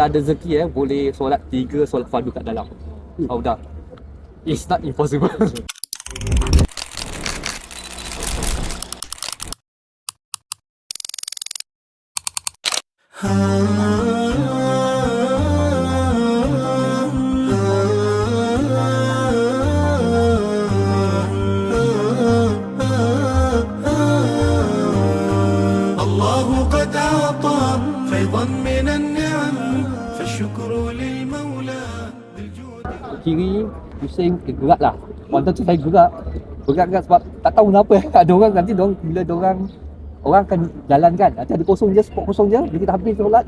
kalau ada rezeki boleh solat 3 solat fardu kat dalam. Dah. It's not impossible. الله قد أعطى فيضا من النعم فالشكر للمولى بالجود. Kiri pusing gerak lah. Waktu tu saya gerak sebab tak tahu kenapa. Ada orang nanti bila orang akan jalan kan, nanti ada kosong je, spot kosong je, bila kita habis solat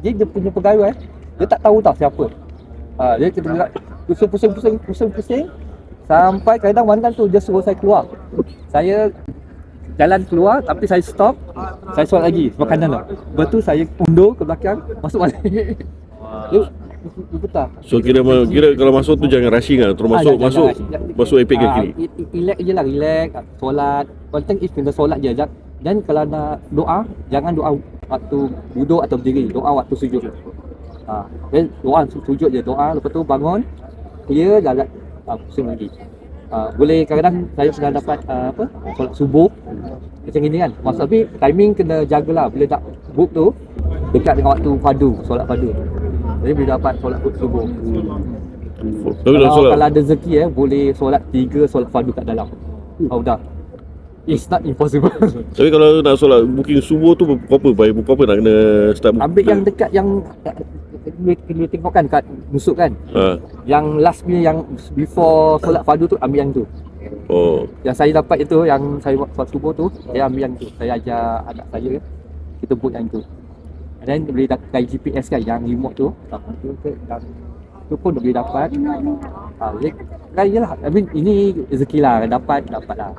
jadi dia punya pegawai dia tak tahu siapa. Dia kita gerak pusing sampai kadang mantan tu dia suruh saya keluar. Saya jalan keluar tapi saya stop, saya solat lagi sebab kanan lah. Lepas tu saya undur ke belakang, masuk balik. Betul. So kira kalau masuk tu jangan rushing lah. Terus masuk epik ke kiri. Relax je lah, relax, solat. Penting is kena solat je. Dan kalau nak doa, jangan doa waktu duduk atau berdiri, doa waktu sujud. Then doa sujud je, doa, lepas tu bangun, clear jalan, pusing lagi. Boleh kadang-kadang saya pernah dapat solat subuh macam gini kan. Tapi timing kena jagalah, bila tak book tu dekat dengan waktu fardu, solat fardu. Jadi boleh dapat solat subuh. Kalau ada rezeki boleh solat 3 solat fardu kat dalam. Dah. It's not impossible. Tapi kalau nak solat booking subuh tu berapa nak kena start booking? Ambil yang dekat yang kena tengok kan kat busuk kan. Yang last punya yang before solat fardu tu ambil yang tu. Yang saya dapat itu, yang saya buat solat subuh tu, saya ambil yang tu. Saya ajar anak saya, kita book yang tu. And then boleh dapat GPS kan, yang remote tu. Yang tu pun boleh dapat. Jadi lah. I mean ini rezeki lah, dapat lah.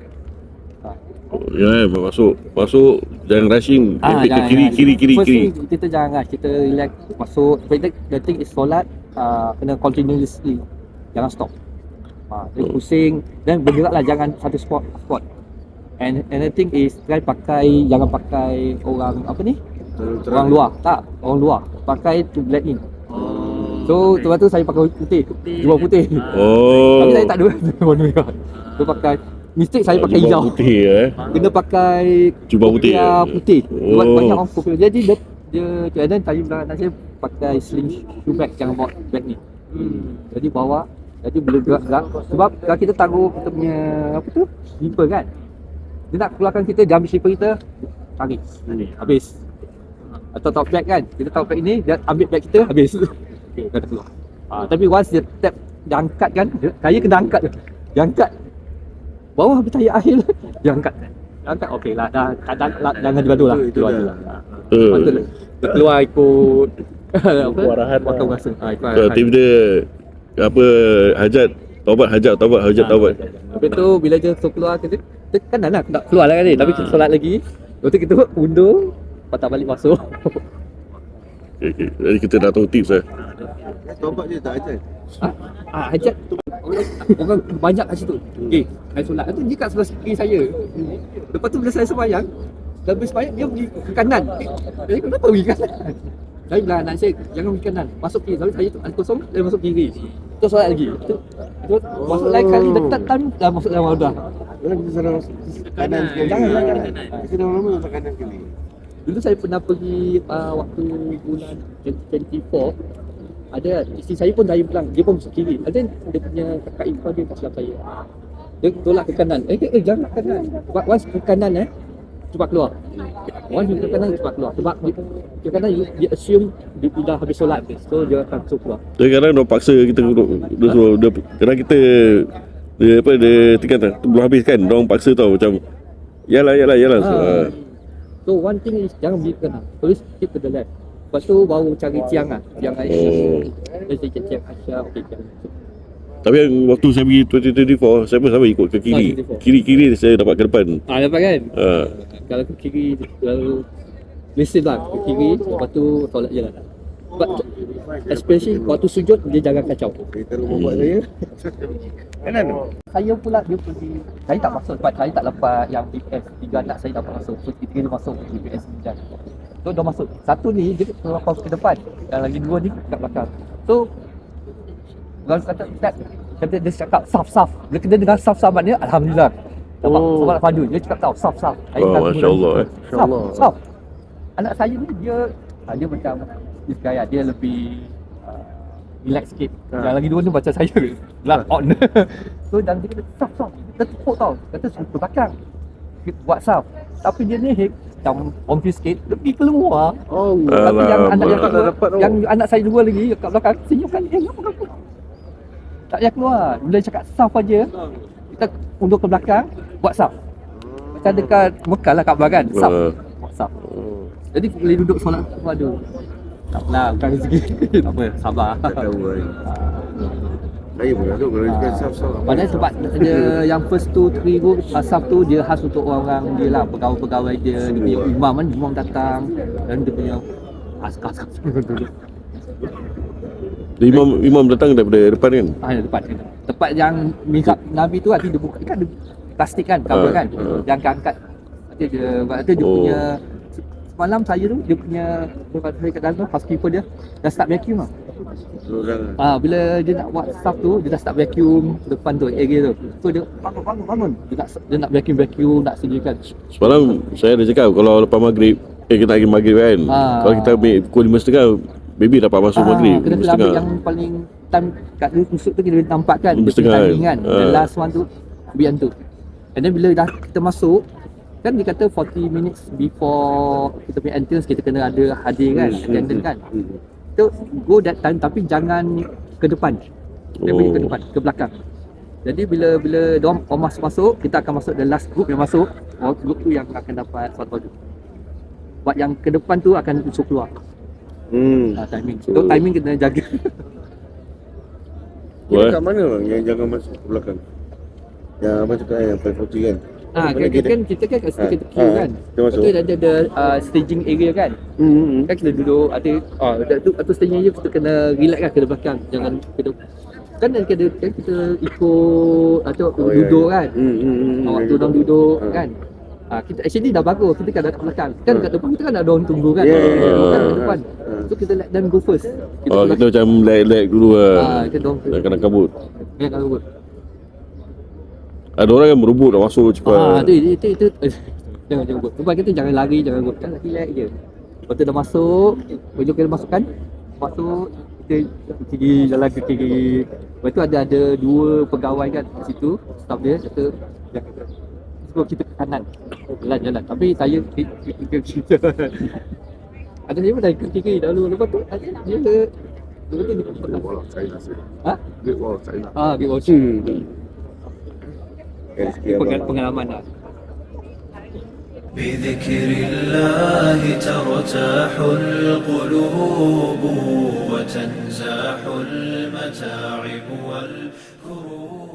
Ya, masuk jangan rushing, ke kiri. First kita jangan rush, kita relax, masuk. The thing is solat kena continuously, jangan stop. Jadi pusing dan bergeraklah, jangan satu spot. And another thing is jangan pakai orang orang luar pakai to blend in. So sebab tu saya pakai jubah putih. Tapi saya tak ada warna merah. So pakai mistake saya pakai hijau. Putih Kena pakai jubah putih. Sebab banyak orang popular. Jadi dia dan saya bilang anak saya pakai sling shoe bag, jangan bawa bag ni. Jadi bawa, jadi boleh gerak. Sebab kalau kita taruh kita punya slipper kan, dia nak keluarkan kita, dia ambil slipper kita, tarik habis. Atau top bag kan, kita taruh bag ini, dia ambil bag kita, habis. Kata keluar. Tapi once dia tap, dia angkat kan, saya kena angkat. Dia angkat bawah habis tayar akhir dia angkat okey lah, dah jangan gaduh lah, keluar je lah. Keluar ikut arahan waktu rasa. Tiba hajat taubat. Habis tu bila dia keluar kita kanan lah, nak keluar lah kan ni, tapi kita solat lagi. Lepas tu kita undur, patah balik masuk. Okay. Jadi kita dah tahu tips Taubat je tak ajak. Hajat orang banyak kat situ. Saya solat tu dia kat sebelah kiri saya. Lepas tu bila saya sembahyang, habis sembahyang dia pergi ke kanan. Jadi kenapa pergi kanan? Saya bilang anak saya jangan pergi kanan, masuk kiri. Tapi saya tu kosong, saya masuk kiri. Terus solat lagi. Terus masuk lain kali dekat time dah masuk dalam dah. Jangan kanan sekali. Jangan. Kita lama tak kanan sekali. Dulu saya pernah pergi waktu bulan 2024. Ada isteri saya pun saya bilang dia pun masuk kiri. Ada dia punya kakak ipar dia kat sebelah saya. Dia tolak ke kanan. Jangan ke kanan. Once ke kanan cepat keluar. Once ke kanan cepat keluar. Sebab ke kanan dia assume dia dah habis solat. So dia akan masuk keluar. Jadi kadang dia paksa kita kadang kita dia tinggal belum habis kan. Dia orang paksa tau macam yalah. So one thing is jangan pergi ke kanan. Terus keep to the left. Lepas tu baru cari tiang lah, tiang Aisyah. Dia cari tiang Aisyah, tiang. Tapi waktu saya pergi 2024, saya pun ikut ke kiri. Kiri saya dapat ke depan. Dapat kan? Kalau ke kiri, lalu listen lah ke kiri, lepas tu solat je lah. But especially waktu sujud, dia jangan kacau. Kita buat saya. Kanan tu? Saya pula dia pergi, saya tak masuk sebab saya tak lepas yang GPS. 3 anak saya dapat masuk. So kita masuk GPS ni. So dah masuk. Satu ni dia terlepas ke depan, yang lagi dua ni kat belakang. So kalau kata Ustaz, kata dia cakap saf. Bila kena dengar saf maknanya alhamdulillah. Dapat solat fardu. Dia cakap tahu saf. Masya-Allah. Saf. Anak saya ni dia macam this guy dia lebih relax sikit. Yang lagi dua ni macam saya blood on. So dan dia kata saf. Dia tepuk tau. Kata suruh ke belakang. Buat saf. Tapi dia ni macam confused sikit. Dia pergi keluar. Tapi yang anak yang kedua, yang anak saya dua lagi kat belakang senyum kan. Apa? Tak payah keluar. Bila cakap saf aja, kita undur ke belakang, buat saf. Macam dekat Mekah lah Kaabah kan. Saf. Buat saf. Jadi boleh duduk solat fardu. Tak apalah, bukan rezeki. Tak apa, sabar. Tak tahu kan. Saya pun tak tahu kalau dia saf-saf. Padahal sebab dia yang first 2-3 group saf tu dia khas untuk orang-orang dia lah, pegawai-pegawai dia punya imam kan, imam datang dan dia punya askar duduk. Imam datang daripada depan kan? Depan. Tempat yang mihrab Nabi tu dia buka kan, dia plastik kan, cover kan. Yang angkat dia punya semalam saya tu dia punya saya kat dalam tu housekeeper dia dah start vacuum lah. Bila dia nak buat staff tu dia dah start vacuum depan tu area tu. So dia bangun. Dia nak vacuum nak sediakan. Semalam saya ada cakap kalau lepas maghrib kita nak pergi maghrib kan. Kalau kita ambil pukul 5.30 baby dapat masuk maghrib. Kena ambil yang paling time kat tusuk tu kita nampak kan. 5.30 timing kan. The last one tu biar tu. And then bila dah kita masuk kan dia kata 40 minutes before kita punya entrance kita kena ada hadir kan, attendant kan. So go that time tapi jangan ke depan. Dia pergi ke depan, ke belakang. Jadi bila diorang masuk, kita akan masuk the last group yang masuk. Group tu yang akan dapat solat tu. Buat yang ke depan tu akan usul keluar. Timing. So timing kena jaga. Kita kat mana bang yang jangan masuk ke belakang? Yang abang cakap yang 540 kan? Kita kan kat situ kita queue kan. Lepas tu ada staging area kan. Kan kita duduk ada tu staging area kita kena relax kan ke belakang. Jangan kita kan kita ikut atau duduk kan. Waktu orang duduk kan. Kita actually dah bagus, kita kan kat belakang. Kan kat depan kita kan ada orang tunggu kan. Kan kat depan. So kita let them go first. Kita macam let dulu lah. Kita kena kabut. Kena kabut. Ada orang yang berebut nak masuk cepat. Itu jangan buat. Sebab kita jangan lari, jangan buat. Kan relax je. Lepas tu dah masuk, baju kita masukkan. Masuk, kita pergi jalan ke kiri. Lepas tu ada dua pegawai kan di situ, staff dia kata so kita ke kanan. Jalan. Tapi saya ke kiri. Ada saya pun dah ke kiri dahulu. Lepas tu dia Great Wall of China. Great Wall of China. Great Wall of China. Pengalaman lah. بذكر الله ترتاح القلوب وتنزاح المتاعب والكروب